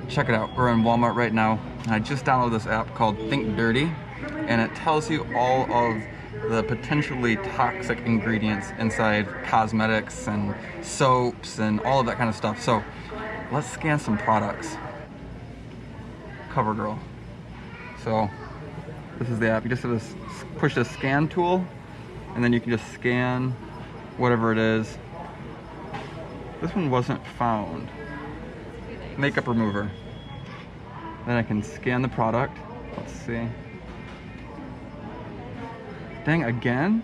Check it out. We're in Walmart right now. And I just downloaded this app called Think Dirty, and it tells you all of the potentially toxic ingredients inside cosmetics and soaps and all of that kind of stuff. So let's scan some products. CoverGirl. So this is the app. You just have to push the scan tool, and then you can just scan whatever it is. This one wasn't found. Makeup remover. Then I can scan the product. Let's see. Dang, again?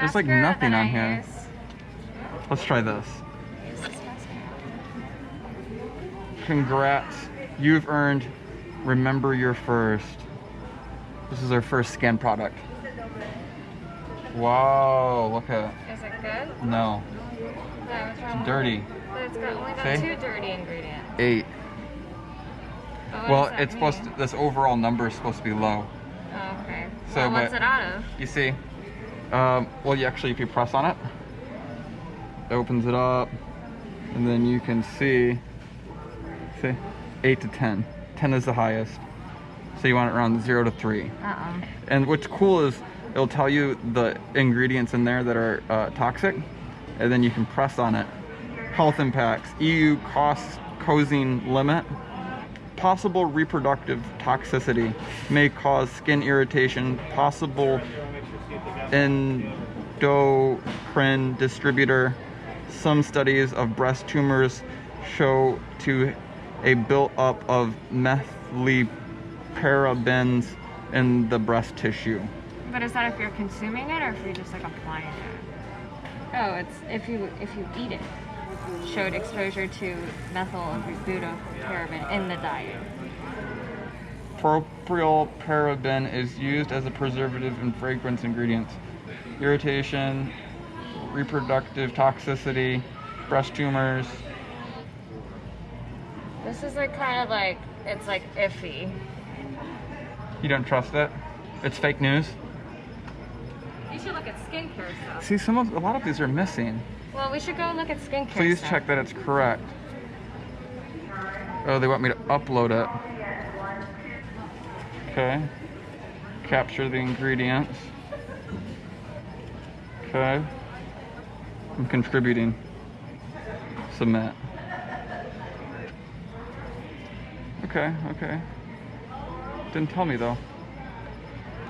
There's like nothing on here. Let's try this. Congrats, you've earned Remember Your First. This is our first scan product. Wow, look at it. Is it good? No. It's dirty. But it's only got 2 dirty ingredients. 8. Oh, well, it's supposed to, this overall number is supposed to be low. Oh, okay. So, well, what's it out of? You see, well, you actually, if you press on it, it opens it up, and then you can see 8 to 10. 10 is the highest. So you want it around 0 to 3. And what's cool is it'll tell you the ingredients in there that are toxic, and then you can press on it. Health impacts, EU causing limit. Possible reproductive toxicity may cause skin irritation. Possible endocrine distributor. Some studies of breast tumors show to a build-up of methyl-parabens in the breast tissue. But is that if you're consuming it or if you're just like applying it? Oh, it's if you eat it. Showed exposure to methyl-butyrate in the diet. Propylparaben is used as a preservative in fragrance ingredients. Irritation, reproductive toxicity, breast tumors. This is like kind of like, it's like iffy. You don't trust it? It's fake news? You should look at skincare stuff. See, a lot of these are missing. Well, we should go and look at skincare Please stuff. check that it's correct. Oh, they want me to upload it. Okay. Capture the ingredients. Okay. I'm contributing. Submit. Okay, okay. Didn't tell me though.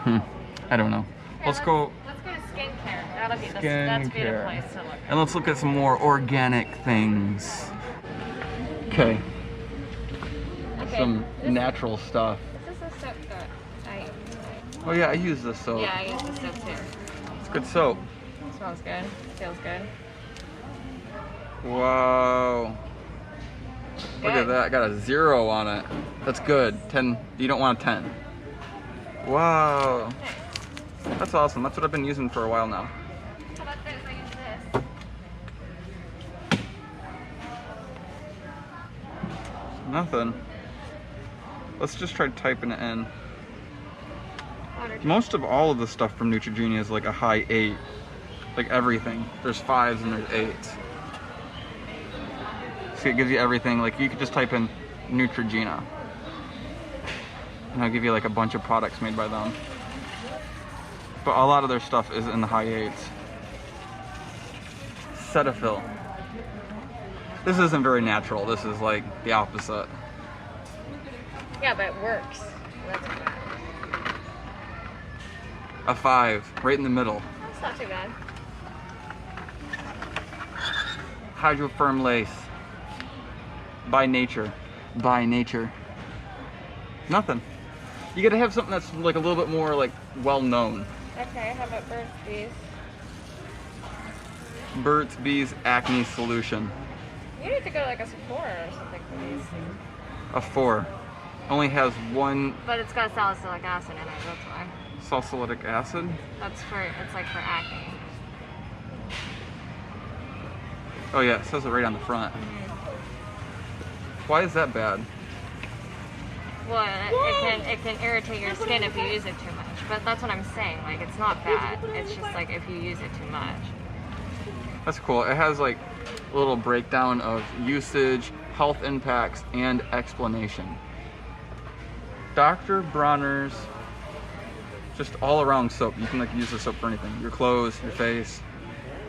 I don't know. Yeah, Let's go to skincare. That'll be Skincare. the place to look. And let's look at some more organic things. Okay. Some natural stuff. Is this a soap that I use? Oh yeah, I use this soap. Yeah, I use this soap too. It's good soap. It smells good. Feels good. Wow. Look at that. I got a 0 on it. That's good. 10. You don't want a 10. Wow. That's awesome. That's what I've been using for a while now. How about this? I use this. Nothing. Let's just try typing it in. Most of all of the stuff from Neutrogena is like a high 8. Like everything. There's 5s and there's 8s. So it gives you everything. Like you could just type in Neutrogena, and I'll give you like a bunch of products made by them. But a lot of their stuff is in the high 8s. Cetaphil. This isn't very natural. This is like the opposite. Yeah, but it works. That's bad. A 5, right in the middle. That's not too bad. Hydrofirm lace. By nature. By nature. Nothing. You gotta have something that's like a little bit more like well known. Okay, how about Burt's Bees? Burt's Bees Acne Solution. You need to go to like a Sephora or something for these. A 4. Only has 1 But it's got salicylic acid in it, that's why. salicylic acid. It's like for acne. Oh yeah, it says it right on the front. Why is that bad? Well, it can irritate your skin if you use it too much. But that's what I'm saying. Like, it's not bad. It's just like if you use it too much. That's cool. It has like a little breakdown of usage, health impacts, and explanation. Dr. Bronner's just all around soap. You can like use the soap for anything. Your clothes, your face,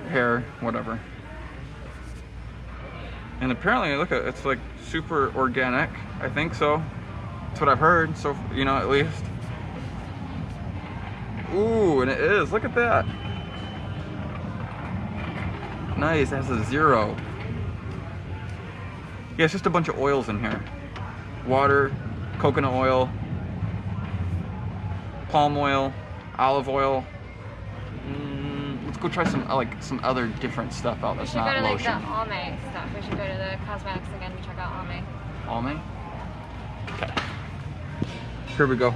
your hair, whatever. And apparently, look at it's like super organic. I think so. That's what I've heard. So, you know, at least. Ooh, and it is. Look at that. Nice. It has a 0. Yeah, it's just a bunch of oils in here. Water, coconut oil, palm oil, olive oil. Let's go try some other different stuff out that's not lotion. We should go to like the Almay stuff. We should go to the cosmetics again and check out Almay. Almay? Okay. Here we go.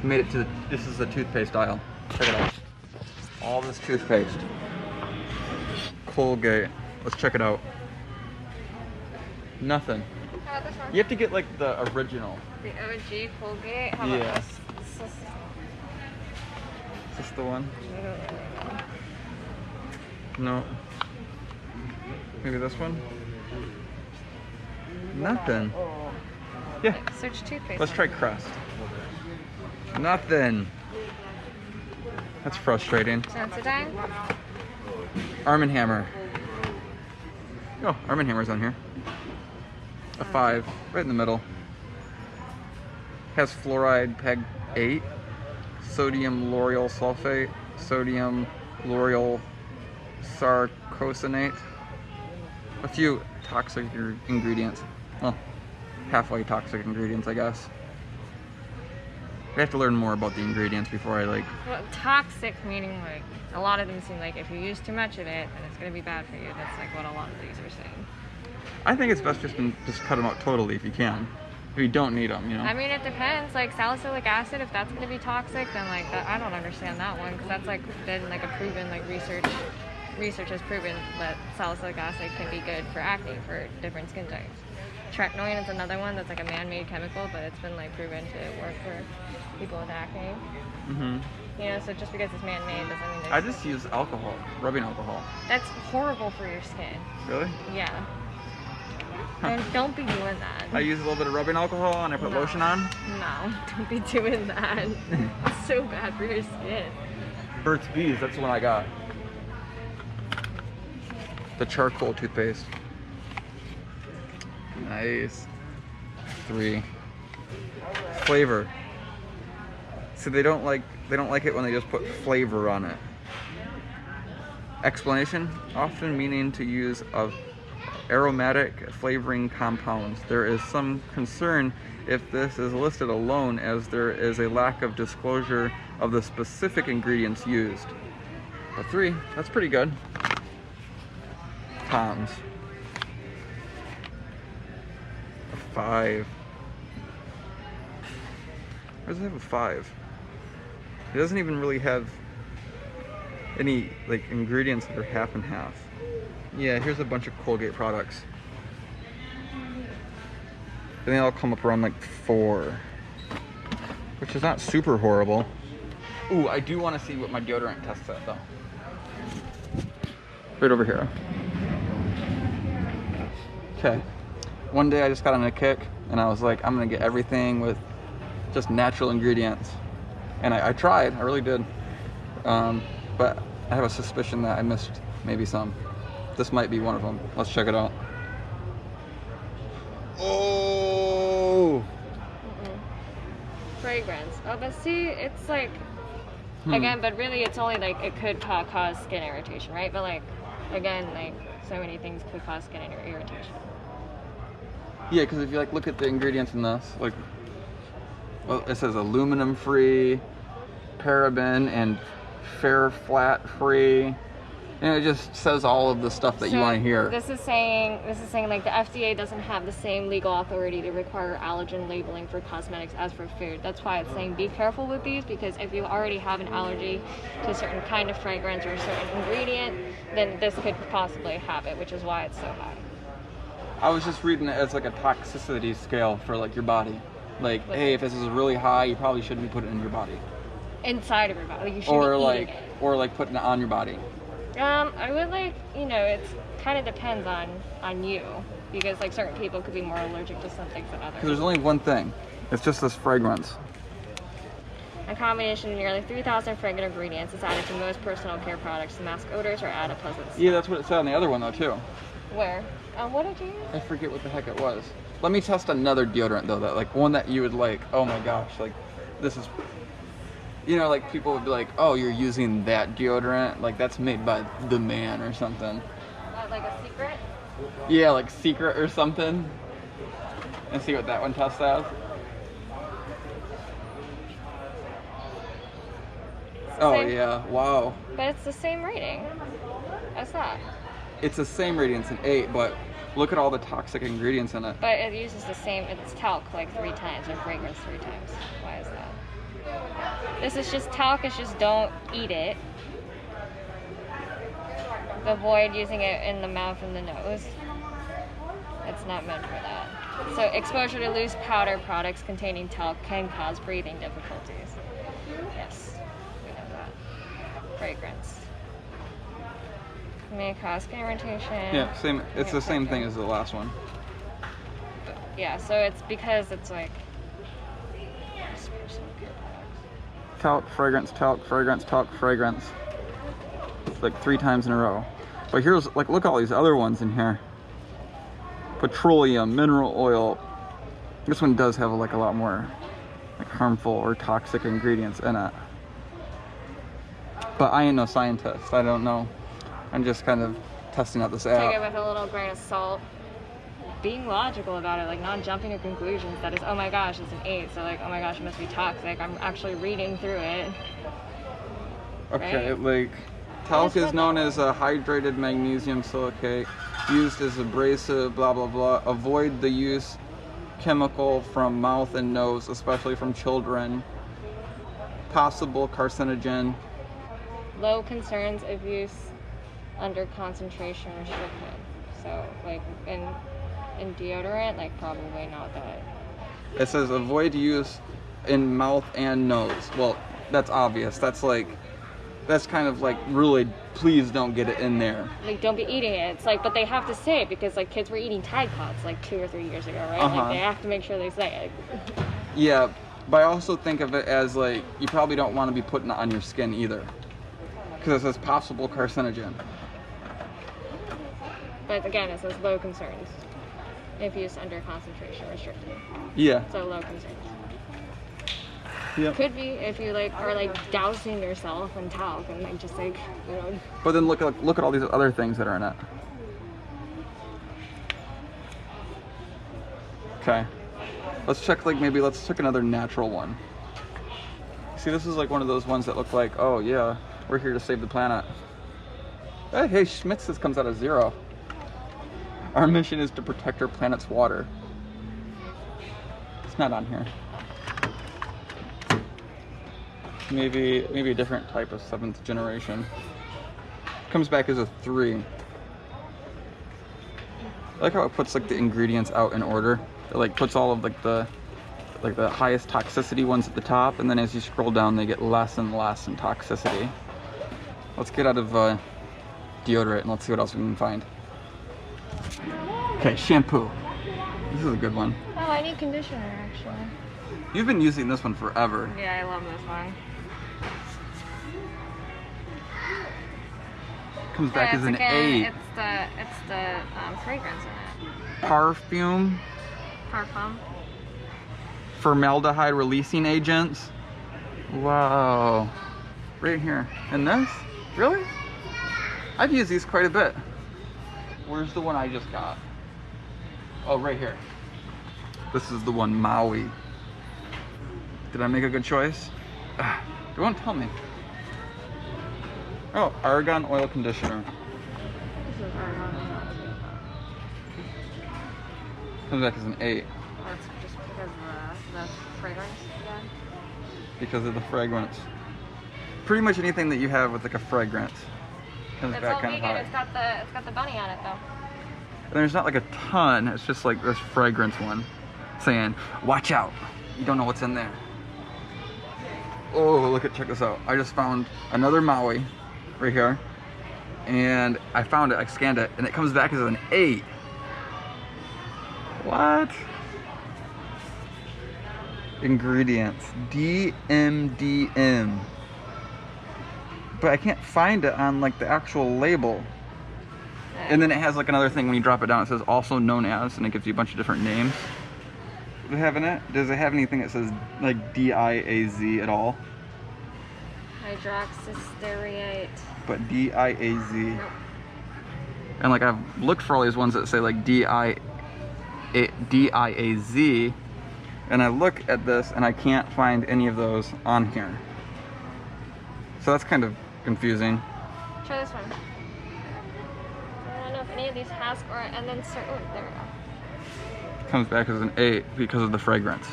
We made it to this is the toothpaste aisle. Check it out. All this toothpaste. Colgate. Let's check it out. Nothing. How about this one? You have to get like the original. The OG Colgate? How Yeah. about this? Is this the one? I don't really know. No. Maybe this one? Nothing. Yeah. Search toothpaste. Let's try Crest. Nothing. That's frustrating. Sensodyne? Arm & Hammer. Oh, Arm & Hammer's on here. A 5, right in the middle. Has fluoride PEG 8, sodium lauryl sulfate, sodium lauryl sarcosinate, a few toxic ingredients. Well, halfway toxic ingredients, I guess. I have to learn more about the ingredients before I like. Well, toxic meaning like a lot of them seem like if you use too much of it, then it's gonna be bad for you. That's like what a lot of these are saying. I think it's best just to cut them out totally if you can. If you don't need them, you know. I mean, it depends. Like salicylic acid, if that's gonna be toxic, then like that, I don't understand that one because that's like been like a proven like research has proven that salicylic acid can be good for acne for different skin types. Tretinoin is another one that's like a man-made chemical, but it's been like proven to work for people with acne. You know, so just because it's man-made doesn't mean I just use alcohol, rubbing alcohol. that's horrible for your skin. Really? Yeah. Don't be doing that. I use a little bit of rubbing alcohol and I put lotion on. No, don't be doing that. It's so bad for your skin. Burt's Bees, that's the one I got. The charcoal toothpaste. Nice. 3. Flavor. So they don't like it when they just put flavor on it. Explanation, often meaning to use of aromatic flavoring compounds. There is some concern if this is listed alone as there is a lack of disclosure of the specific ingredients used. A 3, that's pretty good. Tom's. A 5. Why does it have a 5? It doesn't even really have any like ingredients that are half and half. Yeah, here's a bunch of Colgate products. And they all come up around like 4, which is not super horrible. Ooh, I do want to see what my deodorant tests at though. Right over here. Okay. One day I just got on a kick and I was like, I'm gonna get everything with just natural ingredients. And I tried, I really did. But I have a suspicion that I missed maybe some. This might be one of them. Let's check it out. Oh! Fragrance. Oh, but see, it's like, again, but really it's only like, it could cause skin irritation, right? But like, again, like, so many things could cause skin irritation. Yeah, because if you like look at the ingredients in this, like, well, it says aluminum free, paraben, and fair flat free. And it just says all of the stuff that you want to hear. This is saying like the FDA doesn't have the same legal authority to require allergen labeling for cosmetics as for food. That's why it's saying be careful with these, because if you already have an allergy to a certain kind of fragrance or a certain ingredient, then this could possibly have it, which is why it's so high. I was just reading it as like a toxicity scale for like your body. Like, hey, if this is really high, you probably shouldn't be putting it in your body. Inside of your body. Like you shouldn't be or like putting it on your body. I would like, you know, it's kind of depends on you. because like certain people could be more allergic to some things than others. Because there's only one thing. It's just this fragrance. A combination of nearly 3,000 fragrant ingredients is added to most personal care products to mask odors or add a pleasant smell. Yeah, that's what it said on the other one though too. Where? What did you use? I forget what the heck it was. Let me test another deodorant though, that like one that you would like, oh my gosh, like this is, you know, like people would be like, oh, you're using that deodorant, like that's made by the man or something. Like a secret? Yeah, like Secret or something. And see what that one tests as. Oh yeah, wow. But it's the same rating as that. It's the same rating, it's an 8, but look at all the toxic ingredients in it. But it uses the same, it's talc like 3 times and fragrance 3 times. Why is that? This is just talc, it's just don't eat it. Avoid using it in the mouth and the nose. It's not meant for that. So exposure to loose powder products containing talc can cause breathing difficulties. Yes, we know that. Fragrance. May cause skin irritation. Yeah, same. It's the same thing as the last one. Yeah, so it's because it's like personal care products. Talc, fragrance, talc, fragrance, talc, fragrance. It's like 3 times in a row. But here's like, look at all these other ones in here. Petroleum, mineral oil. This one does have like a lot more like harmful or toxic ingredients in it. But I ain't no scientist. I don't know. I'm just kind of testing out this app. Take it with a little grain of salt. Being logical about it, like not jumping to conclusions that is, oh my gosh, it's an 8, so like, oh my gosh, it must be toxic. I'm actually reading through it. Okay, right? like talc is known as a hydrated magnesium silicate, used as abrasive, blah blah blah. Avoid the use chemical from mouth and nose, especially from children. Possible carcinogen. Low concerns of use under concentration restricted. So like in deodorant, like probably not that. It says avoid use in mouth and nose. Well, that's obvious. That's like, that's kind of like really, please don't get it in there. Like don't be eating it. It's like, but they have to say it because like kids were eating Tide Pods like 2 or 3 years ago, right? Like they have to make sure they say it. Yeah, but I also think of it as like, you probably don't want to be putting it on your skin either. Because it says possible carcinogen. But again, it says low concerns if used under concentration restricted. Yeah. So low concerns. Yeah. Could be if you like are like dousing yourself in talc and like just like, you know. But then look at all these other things that are in it. Okay. Let's check let's check another natural one. See, this is like one of those ones that look like, oh yeah, we're here to save the planet. Hey, Schmitz's comes out of 0. Our mission is to protect our planet's water. It's not on here. Maybe a different type of 7th generation. Comes back as a 3. I like how it puts like the ingredients out in order. It like puts all of like the highest toxicity ones at the top, and then as you scroll down, they get less and less in toxicity. Let's get out of deodorant and let's see what else we can find. Okay, shampoo. This is a good one. Oh, I need conditioner actually. You've been using this one forever. Yeah, I love this one. Comes back as an 8. It's the fragrance in it. Parfum. Parfum. Formaldehyde releasing agents. Wow. Right here. And this? Really? I've used these quite a bit. Where's the one I just got? Oh, right here. This is the one, Maui. Did I make a good choice? It won't tell me. Oh, argan oil conditioner. This is argan. Comes back as an 8. That's just because of the fragrance again. Because of the fragrance. Pretty much anything that you have with like a fragrance comes It's back all kind of vegan. high. It's got the bunny on it though. And there's not like a ton. It's just like this fragrance one saying, watch out. You don't know what's in there. Oh, check this out. I just found another Maui right here. And I found it, I scanned it, and it comes back as an 8. What? Ingredients. DMDM. But I can't find it on like the actual label. And then it has like another thing when you drop it down. It says also known as, and it gives you a bunch of different names. Does it have in it? Does it have anything that says like DIAZ at all? Hydroxysteariate. But DIAZ. Nope. And like I've looked for all these ones that say like DIAZ, and I look at this and I can't find any of those on here. So that's kind of confusing. Try this one. I don't know if any of these has or and then oh, there we go. Comes back as an 8 because of the fragrance.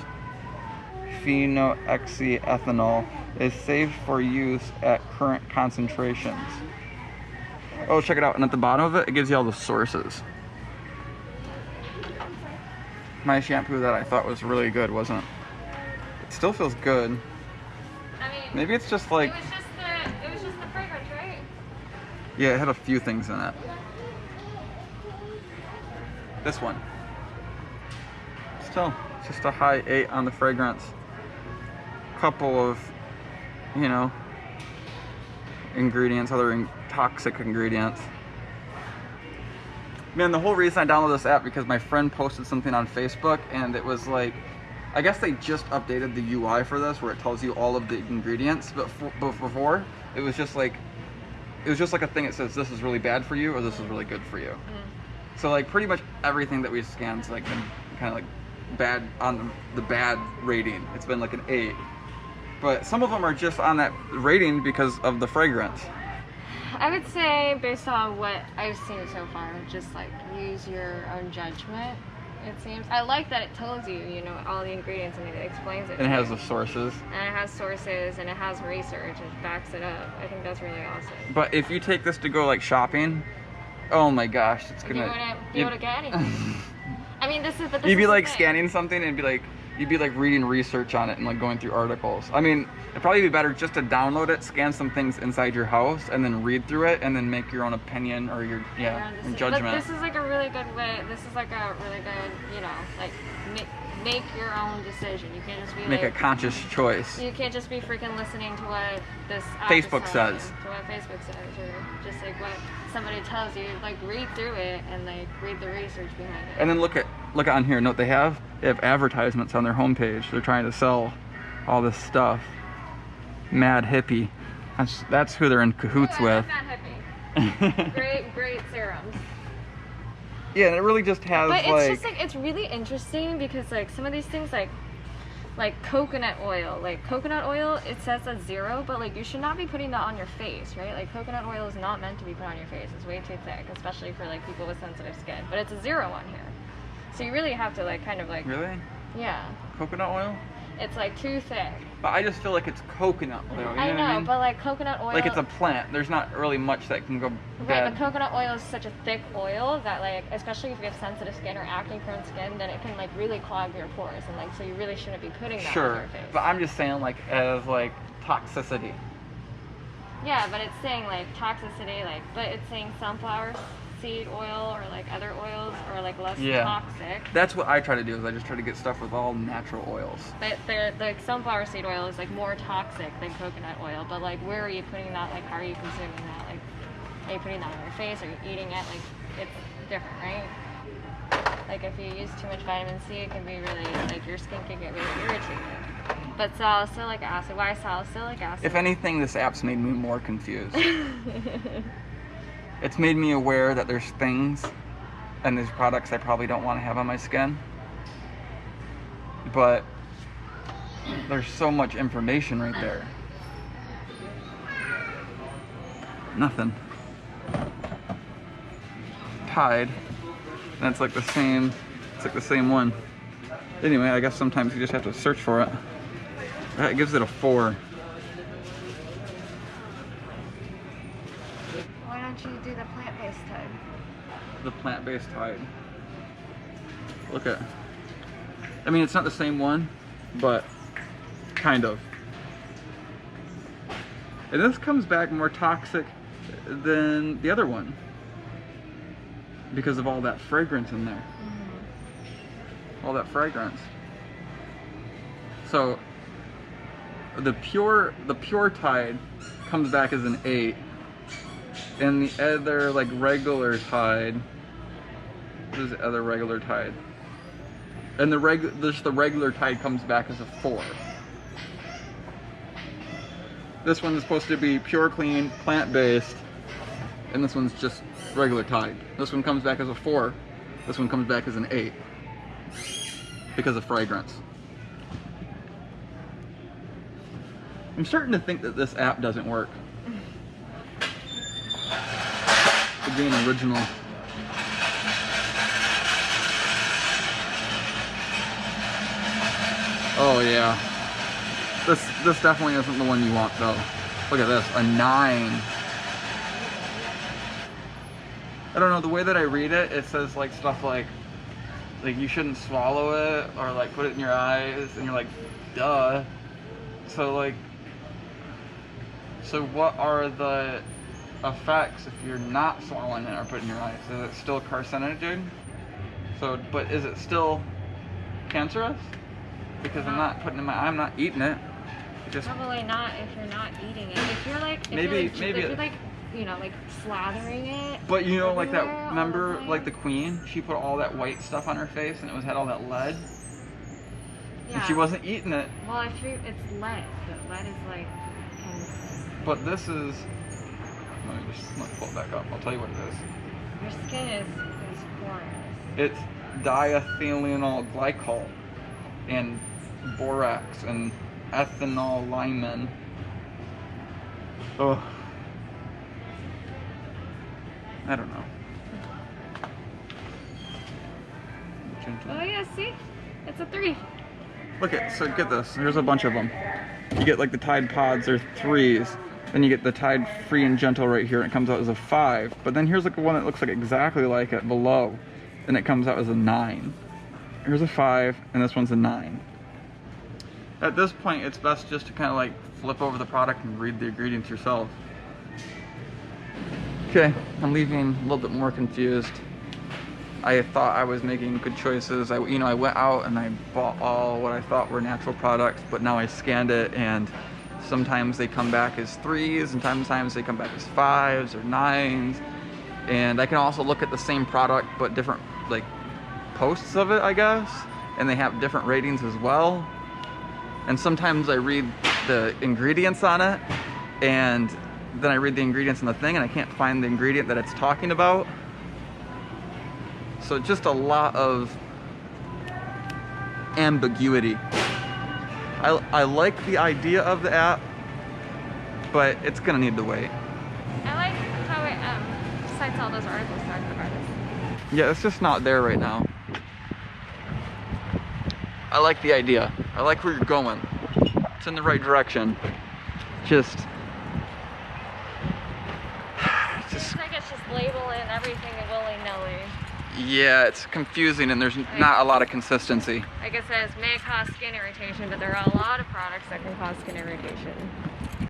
Phenoxyethanol is safe for use at current concentrations. Oh, check it out. And at the bottom of it, it gives you all the sources. My shampoo that I thought was really good wasn't. It still feels good. I mean, maybe it's just like. It was just the fragrance, right? Yeah, it had a few things in it. This one. Still, just a high 8 on the fragrance. Couple of, you know, ingredients, toxic ingredients. Man, the whole reason I downloaded this app because my friend posted something on Facebook and it was like, I guess they just updated the UI for this where it tells you all of the ingredients, but before it was just like a thing that says this is really bad for you or this is really good for you. So like pretty much everything that we scanned's like been kind of like bad on the bad rating. It's been like an 8. But some of them are just on that rating because of the fragrance. I would say, based on what I've seen so far, just like use your own judgment. It seems. I like that it tells you, you know, all the ingredients and it explains it. And it has the sources. And it has sources and it has research and backs it up. I think that's really awesome. But if you take this to go like shopping, oh my gosh, it's gonna. You wouldn't be able to get anything. I mean, this is. But this you'd be is like the thing. scanning something and you'd be like reading research on it and like going through articles. I mean, it'd probably be better just to download it, scan some things inside your house, and then read through it, and then make your own opinion or your judgment. But this is like a really good way. This is like a really good, you know, like make your own decision. You can't just be make like, a conscious choice. You can't just be freaking listening to what this app Facebook is says. to what Facebook says, or just like what somebody tells you. Like read through it and like read the research behind it. And then look on here. Note they have advertisements on their homepage. They're trying to sell all this stuff. Mad hippie. That's who they're in cahoots with. Mad hippie. great serums. Yeah, and it really just has but it's just like it's really interesting because like some of these things like coconut oil. Like coconut oil, it says a 0, but like you should not be putting that on your face, right? Like coconut oil is not meant to be put on your face. It's way too thick, especially for like people with sensitive skin. But it's a 0 on here. So you really have to like kind of like Really? Yeah. Coconut oil? It's like too thick. But I just feel like it's coconut oil. You know I know, what I mean? but like coconut oil. Like it's a plant. There's not really much that can go bad. Right, but coconut oil is such a thick oil that like, especially if you have sensitive skin or acne-prone skin, then it can like really clog your pores, and like so you really shouldn't be putting that on Sure, your face. but I'm just saying like as like toxicity. Yeah, but it's saying like toxicity, like, but it's saying sunflower seed oil or like other oils or like less toxic. That's what I try to do is I just try to get stuff with all natural oils. But the sunflower seed oil is like more toxic than coconut oil. But like, where are you putting that? Like, how are you consuming that? Like, are you putting that on your face? Are you eating it? Like, it's different, right? Like, if you use too much vitamin C, it can be really like your skin can get really irritated. But salicylic acid. Why salicylic acid? If anything, this app's made me more confused. It's made me aware that there's things and there's products I probably don't want to have on my skin. But there's so much information right there. Nothing. Tide. That's like the same. It's like the same one. Anyway, I guess sometimes you just have to search for it. That gives it a 4. Why don't you do the plant-based Tide? The plant-based Tide. Look at. I mean, it's not the same one, but kind of. And this comes back more toxic than the other one because of all that fragrance in there. all that fragrance. So the pure Tide comes back as an 8, and the other like regular Tide, what is the other regular Tide? And the regular Tide comes back as a 4. This one's supposed to be pure, clean, plant-based, and this one's just regular Tide. This one comes back as a 4. This one comes back as an 8 because of fragrance. I'm starting to think that this app doesn't work. For being original. Oh yeah. This definitely isn't the one you want though. Look at this, a 9. I don't know, the way that I read it, it says like stuff like you shouldn't swallow it, or like put it in your eyes, and you're like, duh. So like, so what are the effects if you're not swallowing it or putting it in your eyes? Is it still carcinogen? So, but is it still cancerous? Because I'm not putting it in my eye, I'm not eating it. Probably not if you're not eating it. If you're like, if you're like, you know, like slathering it. But you know, like that, remember, like the Queen? She put all that white stuff on her face and it had all that lead. Yeah. And she wasn't eating it. Well, it's lead, but lead is like. But this is. Let me pull it back up. I'll tell you what it is. Your skin is porous. It's diethylene glycol and borax and ethanolamine. Oh. I don't know. Oh yeah, see? It's a 3. Look at, so get this. Here's a bunch of them. You get like the Tide Pods, they're 3s. Then you get the Tide Free and Gentle right here, and it comes out as a 5. But then here's like one that looks like exactly like it below, and it comes out as a 9. Here's a 5, and this one's a 9. At this point, it's best just to kind of like flip over the product and read the ingredients yourself. Okay, I'm leaving a little bit more confused. I thought I was making good choices. I went out and I bought all what I thought were natural products, but now I scanned it and sometimes they come back as 3s and sometimes they come back as 5s or 9s. And I can also look at the same product but different like posts of it, I guess, and they have different ratings as well. And sometimes I read the ingredients on it and then I read the ingredients in the thing and I can't find the ingredient that it's talking about. So just a lot of ambiguity. I like the idea of the app, but it's gonna need to wait. I like how it cites all those articles talking about it. Yeah, it's just not there right now. I like the idea. I like where you're going. It's in the right direction. Just like it's just labeling everything willy-nilly. Yeah, it's confusing and there's not a lot of consistency. Like it says, may cause skin irritation, but there are a lot of products that can cause skin irritation.